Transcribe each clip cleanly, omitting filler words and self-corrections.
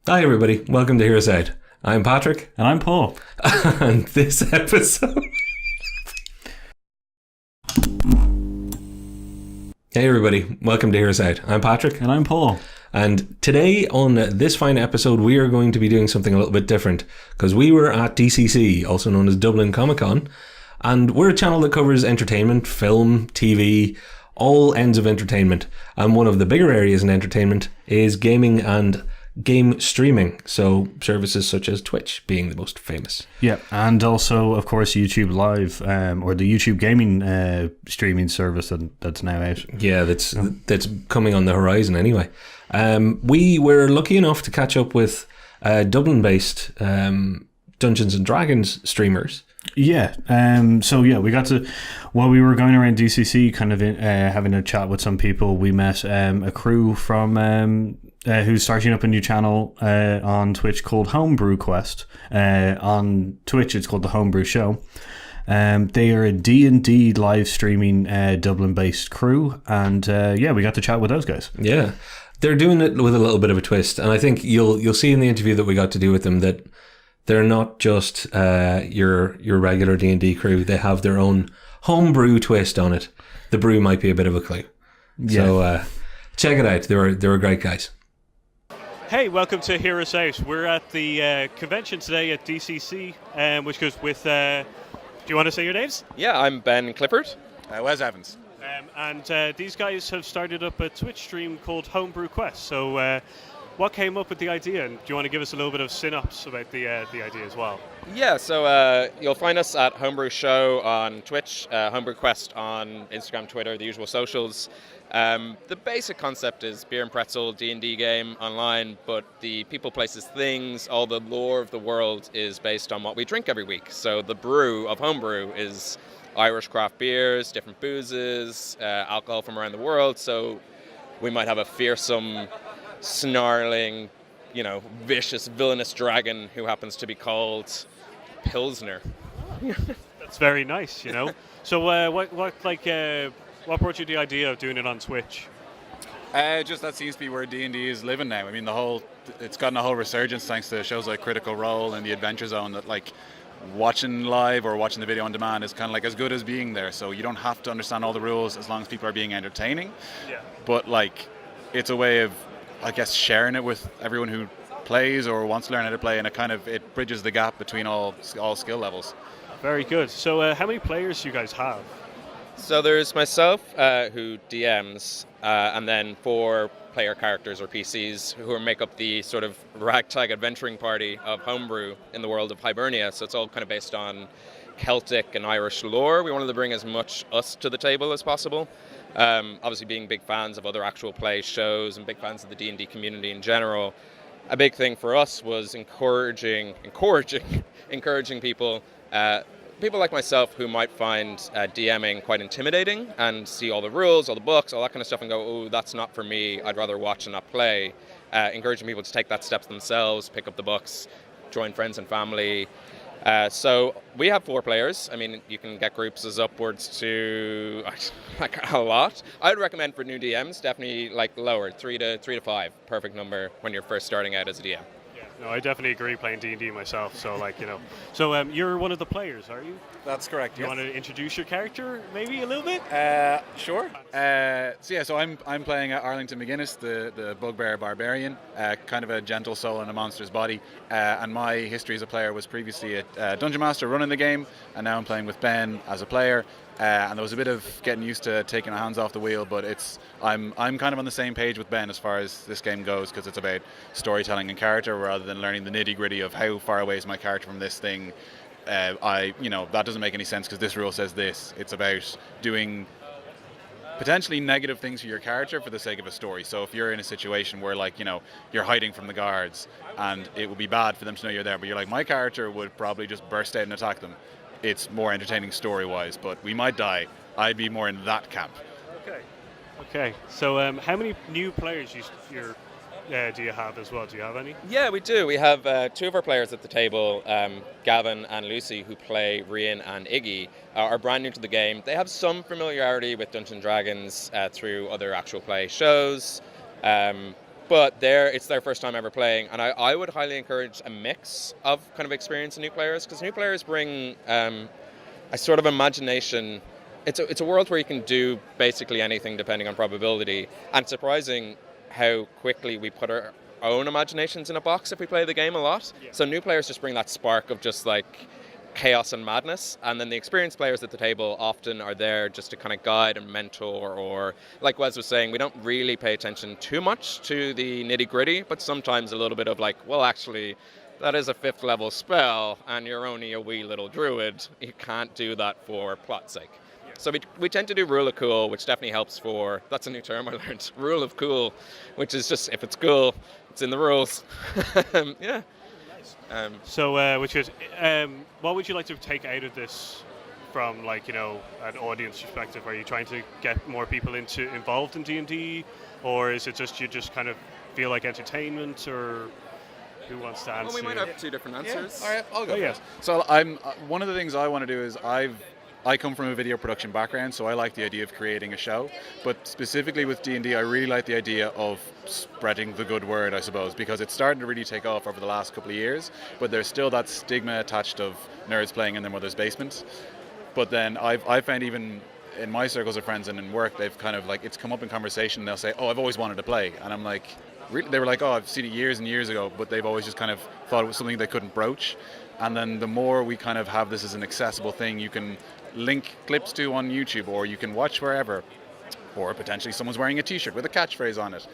Hi everybody, welcome to Hear Us Out. I'm Patrick. And I'm Paul. And this episode... Hey everybody, welcome to Hear Us Out. I'm Patrick. And I'm Paul. And today on this fine episode we are going to be doing something a little bit different, because we were at DCC, also known as Dublin Comic Con, and we're a channel that covers entertainment, film, TV, all ends of entertainment. And one of the bigger areas in entertainment is gaming and game streaming, so services such as Twitch being the most famous. Yeah, and also, of course, YouTube Live, or the YouTube gaming streaming service that's now out. Yeah, that's coming on the horizon anyway. We were lucky enough to catch up with Dublin-based Dungeons and Dragons streamers. Yeah, we got to, while we were going around DCC, kind of having a chat with some people, we met a crew from... who's starting up a new channel on Twitch called HomeBrewQuest. On Twitch, it's called the HomeBrewShow. They are a D&D live streaming Dublin-based crew, and we got to chat with those guys. Yeah, they're doing it with a little bit of a twist, and I think you'll see in the interview that we got to do with them that they're not just your regular D&D crew. They have their own homebrew twist on it. The brew might be a bit of a clue. Yeah. So check it out. They were great guys. Hey, welcome to Hear Us Out. We're at the convention today at DCC, which goes with... do you want to say your names? Yeah, I'm Ben Clifford. Wes Evans. And these guys have started up a Twitch stream called HomeBrewQuest. So what came up with the idea? And do you want to give us a little bit of synopsis about the idea as well? Yeah, so you'll find us at HomeBrewShow on Twitch, HomeBrewQuest on Instagram, Twitter, the usual socials. The basic concept is beer and pretzel D&D game online, but the people, places, things, all the lore of the world is based on what we drink every week. So the brew of homebrew is Irish craft beers, different boozes, alcohol from around the world. So we might have a fearsome, snarling, vicious, villainous dragon who happens to be called Pilsner. That's very nice, So what brought you the idea of doing it on Twitch? Just that seems to be where D&D is living now. I mean, it's gotten a whole resurgence thanks to shows like Critical Role and the Adventure Zone, that watching live or watching the video on demand is kind of as good as being there. So you don't have to understand all the rules as long as people are being entertaining. Yeah. But it's a way of, I guess, sharing it with everyone who plays or wants to learn how to play, and it bridges the gap between all skill levels. Very good. So how many players do you guys have? So there's myself, who DMs, and then 4 player characters or PCs who make up the sort of ragtag adventuring party of homebrew in the world of Hibernia. So it's all kind of based on Celtic and Irish lore. We wanted to bring as much us to the table as possible. Obviously being big fans of other actual play shows and big fans of the D&D community in general. A big thing for us was encouraging people, people like myself who might find DMing quite intimidating and see all the rules, all the books, all that kind of stuff and go, oh, that's not for me, I'd rather watch and not play. Encouraging people to take that steps themselves, pick up the books, join friends and family. So we have 4 players. I mean, you can get groups as upwards to a lot. I would recommend for new DMs, definitely lower, 3 to 5, perfect number when you're first starting out as a DM. No, I definitely agree playing D&D myself. So So you're one of the players, are you? That's correct. Do you want to introduce your character maybe a little bit? Sure. So I'm playing Arlington McGuinness, the bugbear barbarian, kind of a gentle soul in a monster's body. And my history as a player was previously a dungeon master running the game, and now I'm playing with Ben as a player. And there was a bit of getting used to taking our hands off the wheel, but I'm kind of on the same page with Ben as far as this game goes, because it's about storytelling and character rather than learning the nitty-gritty of how far away is my character from this thing. That doesn't make any sense because this rule says this. It's about doing potentially negative things for your character for the sake of a story. So if you're in a situation where you're hiding from the guards and it would be bad for them to know you're there, but you're like, my character would probably just burst out and attack them. It's more entertaining story-wise, but we might die. I'd be more in that camp. Okay. So how many new players do you have as well? Do you have any? Yeah, we do. We have 2 of our players at the table, Gavin and Lucy, who play Rian and Iggy, are brand new to the game. They have some familiarity with Dungeons & Dragons through other actual play shows, but but it's their first time ever playing, and I would highly encourage a mix of kind of experience and new players, because new players bring a sort of imagination. It's a world where you can do basically anything depending on probability, and it's surprising how quickly we put our own imaginations in a box if we play the game a lot. Yeah. So new players just bring that spark of just like chaos and madness, and then the experienced players at the table often are there just to kind of guide and mentor, or like Wes was saying, we don't really pay attention too much to the nitty gritty, but sometimes a little bit of like, well, actually that is a 5th level spell and you're only a wee little druid, you can't do that for plot's sake. So we tend to do rule of cool, which definitely helps for, that's a new term I learned, rule of cool, which is just, if it's cool, it's in the rules. Yeah. So, what would you like to take out of this from, like, you know, an audience perspective? Are you trying to get more people involved in D&D, or is it just you just kind of feel like entertainment, or who wants to answer? Well, we might have 2 different answers. Yeah. All right, I'll go first. So I'm one of the things I want to do is I come from a video production background, so I like the idea of creating a show. But specifically with D&D, I really like the idea of spreading the good word, I suppose, because it's starting to really take off over the last couple of years, but there's still that stigma attached of nerds playing in their mother's basement. But then I've found even in my circles of friends and in work, they've kind of like, it's come up in conversation, and they'll say, oh, I've always wanted to play. And I'm like, really? They were like, oh, I've seen it years and years ago, but they've always just kind of thought it was something they couldn't broach. And then the more we kind of have this as an accessible thing, you can link clips to on YouTube, or you can watch wherever, or potentially someone's wearing a t-shirt with a catchphrase on it.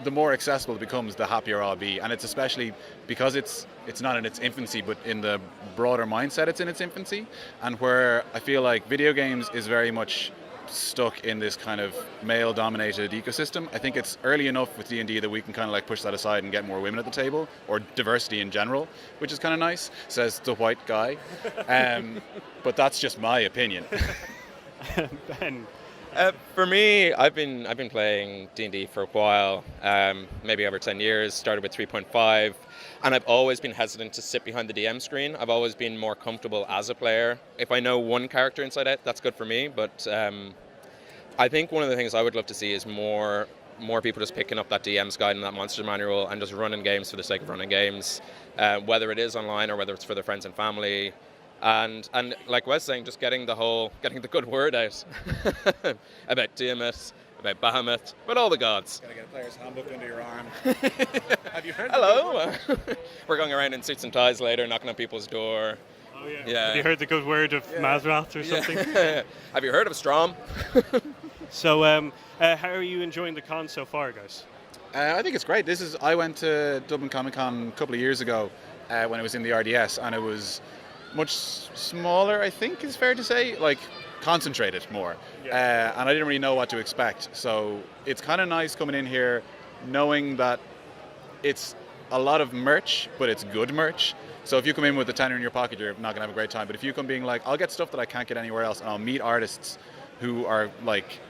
The more accessible it becomes, the happier I'll be. And it's especially because it's not in its infancy, but in the broader mindset it's in its infancy, and where I feel like video games is very much stuck in this kind of male-dominated ecosystem. I think it's early enough with D&D that we can kind of like push that aside and get more women at the table, or diversity in general, which is kind of nice, says the white guy. But that's just my opinion. Ben? For me, I've been playing D&D for a while, maybe over 10 years, started with 3.5, and I've always been hesitant to sit behind the DM screen. I've always been more comfortable as a player. If I know one character inside out, that's good for me, but I think one of the things I would love to see is more people just picking up that DM's guide and that monster manual and just running games for the sake of running games, whether it is online or whether it's for their friends and family. And like Wes saying, just getting the good word out about Tiamat, about Bahamut, about all the gods. Gotta get a player's handbook under your arm. Have you heard? Hello. We're going around in suits and ties later, knocking on people's door. Oh yeah. Have you heard the good word of Mazrath or something? Yeah. Have you heard of Strom? So, how are you enjoying the con so far, guys? I think it's great. I went to Dublin Comic Con a couple of years ago when it was in the RDS, and it was much smaller, I think is fair to say, like concentrated more. And I didn't really know what to expect. So it's kind of nice coming in here knowing that it's a lot of merch, but it's good merch. So if you come in with a tenner in your pocket, you're not going to have a great time. But if you come being like, I'll get stuff that I can't get anywhere else, and I'll meet artists who are like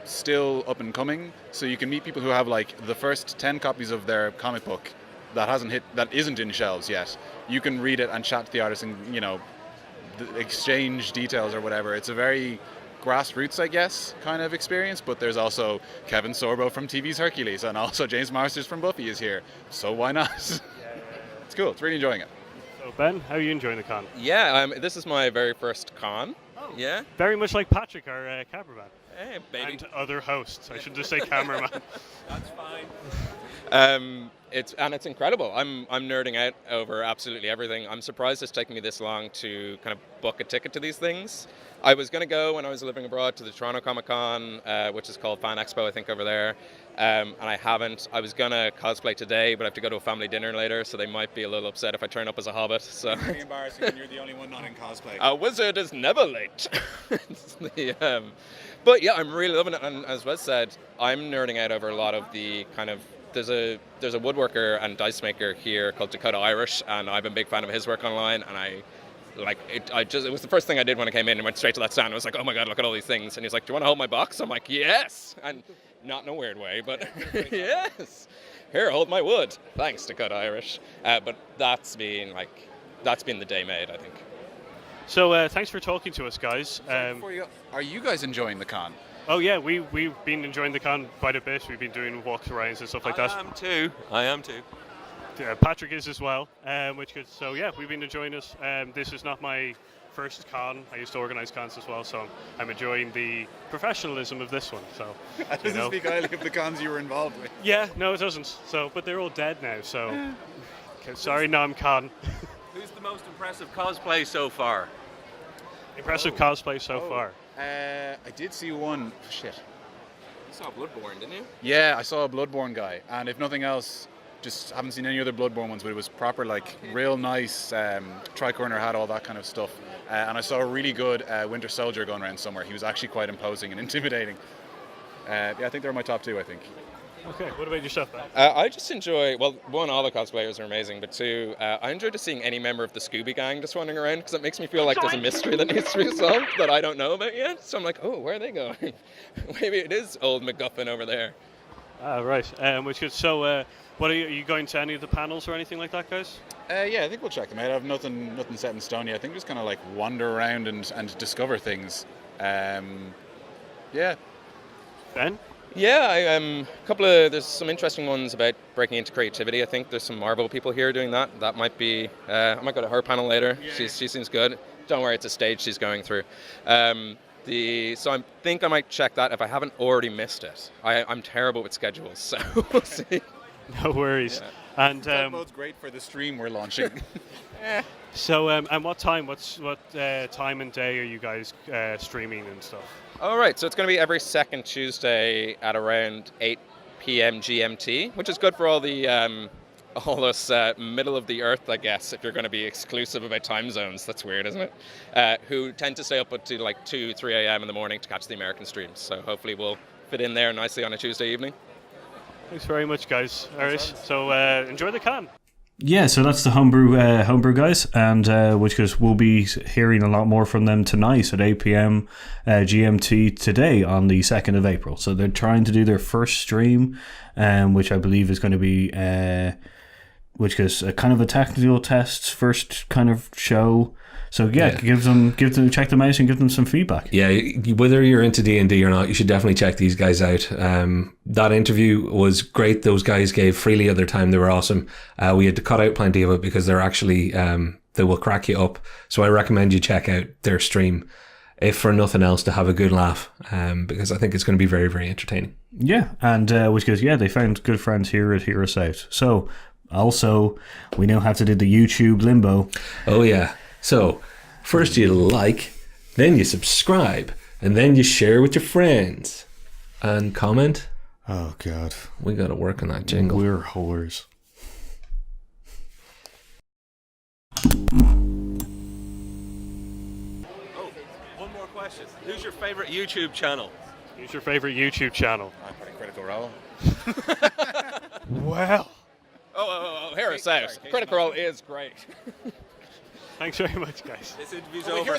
still up and coming. So you can meet people who have like the first 10 copies of their comic book that isn't in shelves yet. You can read it and chat to the artist and, you know, exchange details or whatever. It's a very grassroots, I guess, kind of experience, but there's also Kevin Sorbo from TV's Hercules, and also James Masters from Buffy is here, so why not? It's cool. It's really enjoying it. So Ben, how are you enjoying the con? Yeah, this is my very first con. Oh, yeah. Very much like Patrick, our cameraman. Hey, baby. And other hosts. I should just say cameraman. That's fine. It's incredible. I'm nerding out over absolutely everything. I'm surprised it's taken me this long to kind of book a ticket to these things. I was going to go when I was living abroad to the Toronto Comic Con, which is called Fan Expo, I think, over there. And I haven't. I was going to cosplay today, but I have to go to a family dinner later, so they might be a little upset if I turn up as a hobbit. So. It's very embarrassing when you're the only one not in cosplay. A wizard is never late. But yeah, I'm really loving it. And as Wes said, I'm nerding out over a lot of the kind of there's a woodworker and dice maker here called Dakota Irish, and I'm a big fan of his work online, and it was the first thing I did when I came in and went straight to that stand. I was like, oh my god, look at all these things. And he's like, do you want to hold my box? I'm like, yes. And not in a weird way, but yes. Here, hold my wood. Thanks, Dakota Irish. But that's been the day made, I think. So thanks for talking to us, guys. Before you go, are you guys enjoying the con? Oh yeah, we've been enjoying the con quite a bit. We've been doing walks around and stuff like that. I am too. Patrick is as well, which is so yeah, we've been enjoying it. This is not my first con. I used to organise cons as well, so I'm enjoying the professionalism of this one. So That doesn't speak highly of the cons you were involved with. yeah, no, it doesn't. So, but they're all dead now. So okay, sorry, non-con. Who's the most impressive cosplay so far? Impressive cosplay so far. I did see one. Shit. You saw Bloodborne, didn't you? Yeah, I saw a Bloodborne guy, and if nothing else, just haven't seen any other Bloodborne ones, but it was proper, like, real nice tri-corner hat, all that kind of stuff. And I saw a really good Winter Soldier going around somewhere. He was actually quite imposing and intimidating. Yeah, I think they're my top two, I think. Okay, what about yourself, Ben? I just enjoy, well, one, all the cosplayers are amazing, but two, I enjoy just seeing any member of the Scooby Gang just wandering around because it makes me feel like there's a mystery that needs to be solved that I don't know about yet. So I'm like, oh, where are they going? Maybe it is old MacGuffin over there. Right. Which is so. What are you going to any of the panels or anything like that, guys? Yeah, I think we'll check them out. I have nothing set in stone yet. I think just kind of like wander around and discover things. Yeah. Ben? Yeah, there's some interesting ones about breaking into creativity. I think there's some Marvel people here doing that. That might be, I might go to her panel later. Yeah. She seems good. Don't worry, it's a stage she's going through. So I think I might check that if I haven't already missed it. I'm terrible with schedules, so we'll see. No worries. Yeah. And that mode's great for the stream we're launching. So, and what time? What time and day are you guys streaming and stuff? All right, so it's going to be every second Tuesday at around 8 p.m. GMT, which is good for all us middle of the earth, I guess, if you're going to be exclusive about time zones. That's weird, isn't it? Who tend to stay up until like 2, 3 a.m. in the morning to catch the American streams. So hopefully we'll fit in there nicely on a Tuesday evening. Thanks very much, guys. All right, so enjoy the con. Yeah, so that's the homebrew guys, and which is we'll be hearing a lot more from them tonight at 8 p.m. GMT today on the 2nd of April. So they're trying to do their first stream, which I believe is going to be which is a kind of a technical test first kind of show. So yeah, give them check them out and give them some feedback. Yeah, whether you're into D&D or not, you should definitely check these guys out. That interview was great. Those guys gave freely of their time. They were awesome. We had to cut out plenty of it because they're actually they will crack you up. So I recommend you check out their stream, if for nothing else, to have a good laugh, because I think it's going to be very, very entertaining. Yeah, and which goes, they found good friends here at Hear Us Out. So also, we now have to do the YouTube limbo. Oh yeah. So, first you like, then you subscribe, and then you share with your friends. And comment. Oh, God. We got to work on that jingle. We're whores. Oh, one more question. Who's your favorite YouTube channel? Who's your favorite YouTube channel? I'm putting Critical Role. Well. Oh, hear us out. Critical Role is great. Thanks very much, guys. This interview's over.